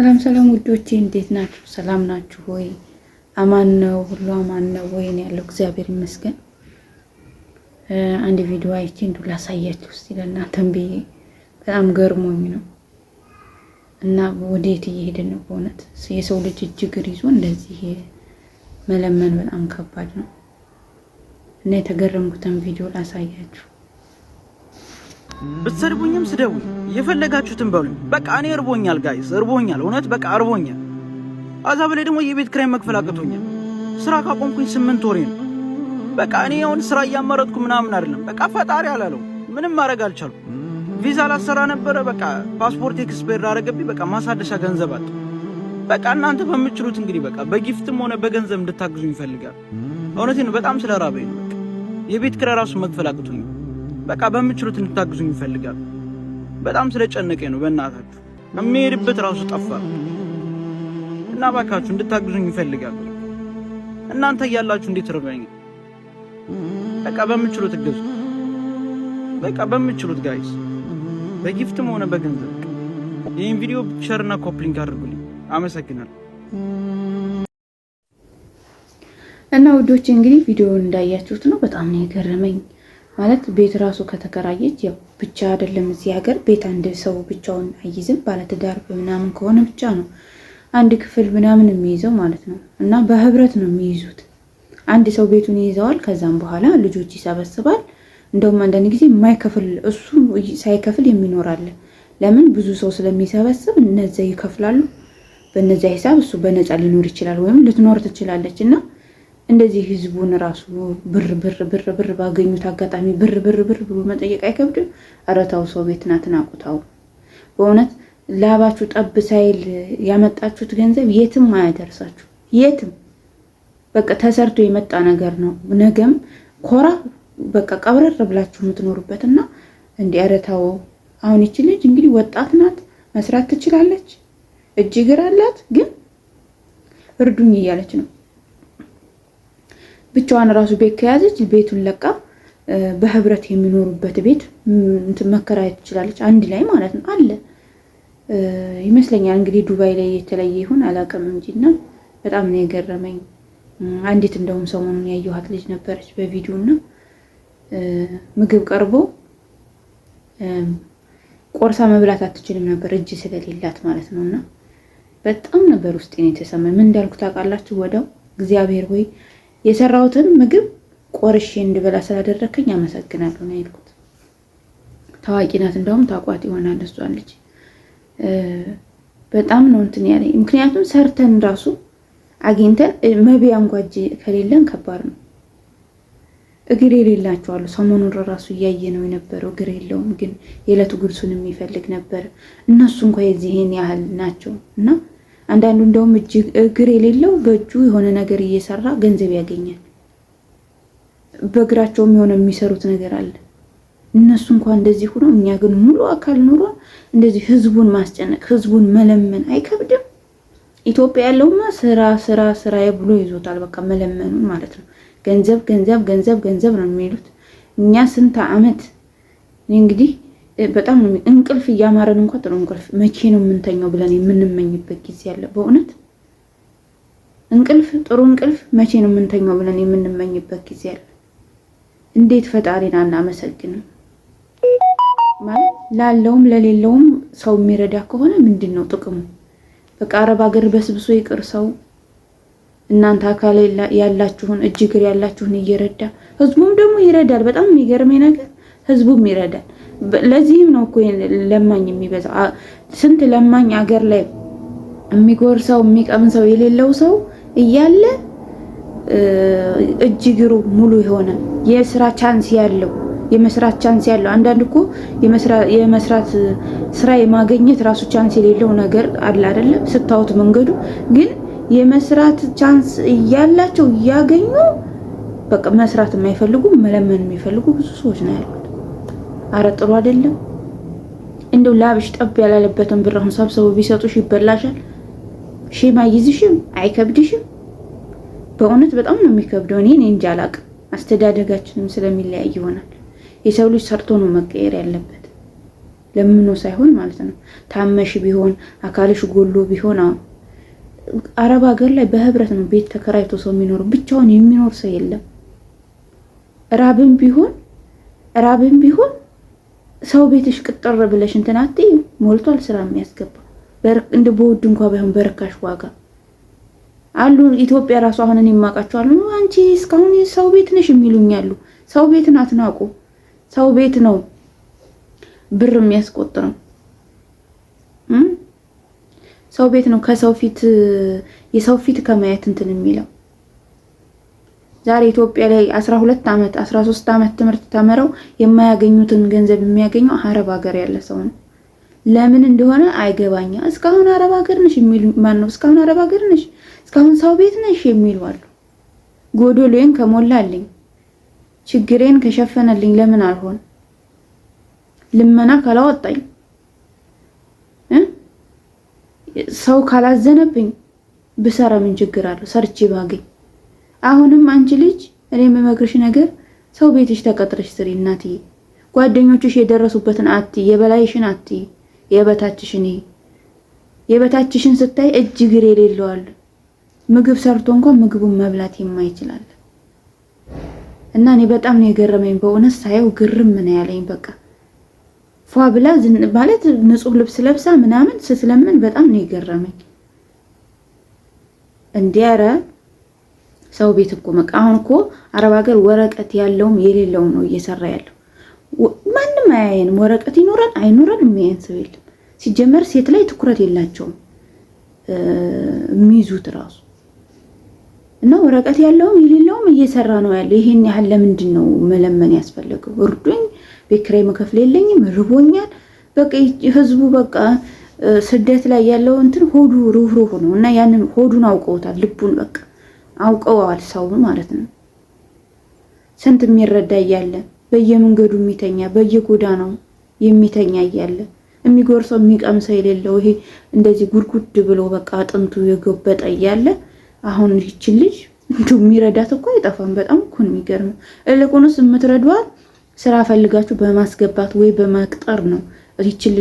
ሰላም ውዶቼ እንዴት ናችሁ? ሰላም ናችሁ ወይ? አማን ነው ሁሉ አማን ነው ወይ? እኔ ያለው እግዚአብሔር ይመስገን። አንድ ቪዲዮ አይቼ እንደው ላሳያችሁ እስቲ ለእናንተም ብዬ በጣም ገርሞኝ ነው እና ወዴት እየሄድን ነው በእውነት የሰው ልጅ እግር ይዞ እንደዚህ መለመን በጣም ከባድ ነው እና የተገረምኩትን ቪዲዮ ላሳያችሁ። ብትሰድቡኝም ስደቡ የፈለጋችሁትን በሉኝ። በቃ እኔ እርቦኛል ጋይስ፣ እርቦኛል፣ እውነት በቃ እርቦኛል። አዛ በላይ ደግሞ የቤት ኪራይ መክፈል አቅቶኛል። ስራ ካቆምኩኝ 8 ወሬ ነው። በቃ እኔ አሁን ስራ እያመረጥኩ ምናምን አይደለም። በቃ ፈጣሪ አላለው ምንም ማድረግ አልቻልኩም። ቪዛ ላሰራ ነበረ። በቃ ፓስፖርት ኤክስፓየር አደረገብኝ። በቃ ማሳደሻ ገንዘብ አጣ። በቃ እናንተ በምትችሉት እንግዲህ በቃ በጊፍትም ሆነ በገንዘብ እንድታግዙኝ ይፈልጋል። እውነቴን ነው። በጣም ስለራበኝ ነው። በቃ የቤት ኪራይ ራሱ መክፈል አቅቶኛል። በቃ በምትችሉት እንድታግዙኝ ይፈልጋል። በጣም ስለጨነቀኝ ነው። በእናታችሁ የምሄድበት ራሱ ጠፋ እና ባካችሁ እንድታግዙኝ ይፈልጋል። እናንተ እያላችሁ እንዴት ረበኝ። በቃ በምትችሉት እገዙ። በቃ በምትችሉት ጋይስ፣ በጊፍትም ሆነ በገንዘብ ይሄን ቪዲዮ ሼርና ኮፕሊንግ አድርጉልኝ። አመሰግናለሁ። እና ውዶች እንግዲህ ቪዲዮውን እንዳያችሁት ነው። በጣም ነው የገረመኝ። ማለት ቤት ራሱ ከተከራየች ያው ብቻ አይደለም እዚህ ሀገር ቤት አንድ ሰው ብቻውን አይይዝም። ባለትዳር ምናምን ከሆነ ብቻ ነው አንድ ክፍል ምናምን የሚይዘው ማለት ነው። እና በህብረት ነው የሚይዙት። አንድ ሰው ቤቱን ይይዘዋል። ከዛም በኋላ ልጆች ይሰበስባል። እንደውም አንዳንድ ጊዜ የማይከፍል እሱ ሳይከፍል የሚኖር አለ። ለምን? ብዙ ሰው ስለሚሰበስብ እነዛ ይከፍላሉ። በነዛ ሂሳብ እሱ በነፃ ሊኖር ይችላል፣ ወይም ልትኖር ትችላለች። እና እንደዚህ ህዝቡን ራሱ ብር ባገኙት አጋጣሚ ብር ብሎ መጠየቅ አይከብድም? ኧረ ተው፣ ሰው ቤት ናትናቁታው። በእውነት ላባችሁ ጠብ ሳይል ያመጣችሁት ገንዘብ የትም አያደርሳችሁ፣ የትም። በቃ ተሰርቶ የመጣ ነገር ነው። ነገም ኮራ በቃ ቀብረር ብላችሁ የምትኖሩበትና እንዴ! ኧረ ተው። አሁን ይቺ ልጅ እንግዲህ ወጣት ናት፣ መስራት ትችላለች፣ እጅ እግር አላት። ግን እርዱኝ እያለች ነው። ብቻዋን ራሱ ቤት ከያዘች ቤቱን ለቃ በህብረት የሚኖሩበት ቤት መከራየት ትችላለች። አንድ ላይ ማለት ነው አለ ይመስለኛል። እንግዲህ ዱባይ ላይ የተለየ ይሁን አላውቅም እንጂና በጣም ነው የገረመኝ። አንዲት እንደውም ሰሞኑን ያየኋት ልጅ ነበረች በቪዲዮ እና ምግብ ቀርቦ ቆርሳ መብላት አትችልም ነበር እጅ ስለሌላት ማለት ነውና በጣም ነበር ውስጤን የተሰማኝ። ምን እንዳልኩ ታውቃላችሁ? ወዲያው እግዚአብሔር ሆይ የሰራሁትን ምግብ ቆርሼ እንድበላ ስላደረከኝ አመሰግናለሁ ነው ያልኩት። ታዋቂ ናት፣ እንደውም ታቋት ይሆናል እሷን ልጅ። በጣም ነው እንትን ያለኝ። ምክንያቱም ሰርተን ራሱ አግኝተን መቢያ እንኳን እጅ ከሌለን ከባድ ነው። እግር የሌላቸው አሉ። ሰሞኑን ራሱ እያየ ነው የነበረው። እግር የለውም ግን የዕለት ጉርሱን የሚፈልግ ነበር። እነሱ እንኳን የዚህን ያህል ናቸው እና አንዳንዱ እንደውም እግር የሌለው በእጁ የሆነ ነገር እየሰራ ገንዘብ ያገኛል። በእግራቸውም የሆነ የሚሰሩት ነገር አለ። እነሱ እንኳን እንደዚህ ሆኖ፣ እኛ ግን ሙሉ አካል ኑሮ እንደዚህ ህዝቡን ማስጨነቅ፣ ህዝቡን መለመን አይከብድም? ኢትዮጵያ ያለውማ ስራ ብሎ ይዞታል። በቃ መለመኑን ማለት ነው። ገንዘብ ነው የሚሉት። እኛ ስንት አመት እንግዲህ በጣም ነው እንቅልፍ እያማረን እንኳን ጥሩ እንቅልፍ መቼ ነው የምንተኛው ብለን የምንመኝበት ጊዜ አለ። በእውነት ጥሩ እንቅልፍ መቼ ነው የምንተኛው ብለን የምንመኝበት ጊዜ አለ። እንዴት ፈጣሪን አናመሰግንም? ማለት ላለውም ለሌለውም ሰው የሚረዳ ከሆነ ምንድን ነው ጥቅሙ? በቃ አረብ ሀገር በስብሶ ይቅር ሰው እናንተ አካል ያላችሁን እጅ እግር ያላችሁን እየረዳ ህዝቡም ደግሞ ይረዳል። በጣም የሚገርመኝ ነገር ህዝቡም ይረዳል። ለዚህም ነው እኮ ለማኝ የሚበዛው። ስንት ለማኝ አገር ላይ የሚጎርሰው የሚቀምሰው የሌለው ሰው እያለ እጅ እግሩ ሙሉ የሆነ የመስራት ቻንስ ያለው አንዳንድ እኮ የመስራት ስራ የማግኘት ራሱ ቻንስ የሌለው ነገር አለ አይደለም? ስታዩት መንገዱ ግን የመስራት ቻንስ እያላቸው እያገኙ በቃ መስራት የማይፈልጉ መለመን የሚፈልጉ ብዙ ሰዎች ነው ያሉት። አረ ጥሩ አይደለም። እንደው ላብሽ ጠብ ያላለበትን ብር አሁን ሰብስበው ቢሰጡሽ ይበላሻል። ሼም አይዝሽም? አይከብድሽም? በእውነት በጣም ነው የሚከብደው። እኔ እንጃ አላቅም። አስተዳደጋችንም ስለሚለያይ ይሆናል። የሰው ልጅ ሰርቶ ነው መቀየር ያለበት። ለምኖ ሳይሆን ማለት ነው። ታመሽ ቢሆን አካልሽ ጎሎ ቢሆን አረብ ሀገር ላይ በህብረት ነው ቤት ተከራይቶ ሰው የሚኖር፣ ብቻውን የሚኖር ሰው የለም። ራብም ቢሆን ሰው ቤትሽ ቅጥር ብለሽ እንትን አትይ፣ ሞልቷል ስራ የሚያስገባ እንደ በውድ እንኳን ባይሆን በርካሽ ዋጋ አሉ። ኢትዮጵያ ራሱ አሁን እኔ የማውቃቸዋለሁ። አንቺ እስካሁን ሰው ቤት ነሽ የሚሉኛሉ። ሰው ቤትን አትናቁ። ሰው ቤት ነው ብር የሚያስቆጥረው። ሰው ቤት ነው ከሰው ፊት የሰው ፊት ከማየት እንትን የሚለው። ዛሬ ኢትዮጵያ ላይ 12 ዓመት 13 ዓመት ትምህርት ተምረው የማያገኙትን ገንዘብ የሚያገኘው አረብ ሀገር ያለ ሰው ነው። ለምን እንደሆነ አይገባኛ። እስካሁን አረብ ሀገር ነሽ የሚሉ ማን ነው? እስካሁን አረብ ሀገር ነሽ፣ እስካሁን ሰው ቤት ነሽ የሚሉ አሉ። ጎዶሎዬን ከሞላልኝ ችግሬን ከሸፈነልኝ ለምን አልሆን? ልመና ካላወጣኝ ሰው ካላዘነብኝ ብሰራ ምን ችግር አለው? ሰርቼ ባገኝ። አሁንም አንቺ ልጅ እኔ የምመክርሽ ነገር ሰው ቤትሽ ተቀጥረሽ ስሪ እናትዬ። ጓደኞችሽ የደረሱበትን አትይ፣ የበላይሽን አትይ፣ የበታችሽን ስታይ እጅ እግር የሌለዋል። ምግብ ሰርቶ እንኳን ምግቡን መብላት የማይችላል። እና እኔ በጣም ነው የገረመኝ በእውነት ሳየው፣ ግርም ምን ያለኝ በቃ ፏ ብላ ማለት ንጹህ ልብስ ለብሳ ምናምን ስትለምን በጣም ነው የገረመኝ። እንዲያረ ሰው ቤት እኮ መቃ አሁን እኮ አረብ ሀገር ወረቀት ያለውም የሌለውም ነው እየሰራ ያለው። ማንም አያየንም። ወረቀት ይኖረን አይኖረን የሚያየን ሰው የለም። ሲጀመር ሴት ላይ ትኩረት የላቸውም የሚይዙት ራሱ። እና ወረቀት ያለውም የሌለውም እየሰራ ነው ያለው። ይሄን ያህል ለምንድን ነው መለመን ያስፈልገው? እርዱኝ፣ ቤት ኪራይ መከፍል የለኝም፣ ርቦኛል። በቃ ህዝቡ በቃ ስደት ላይ ያለው እንትን ሆዱ ሩህሩህ ነው። እና ያንን ሆዱን አውቀውታል፣ ልቡን በቃ አውቀዋል ሰው ማለት ነው። ስንት የሚረዳ እያለ በየመንገዱ የሚተኛ በየጎዳናው የሚተኛ እያለ የሚጎርሰው የሚቀምሰው የሌለው ይሄ እንደዚህ ጉድጉድ ብሎ በቃ አጥንቱ የጎበጠ እያለ አሁን ይችን ልጅ እንደው የሚረዳት እኮ አይጠፋም። በጣም እኮ ነው የሚገርመው። እልቁንስ የምትረዷት ስራ ፈልጋችሁ በማስገባት ወይ በመቅጠር ነው ይችን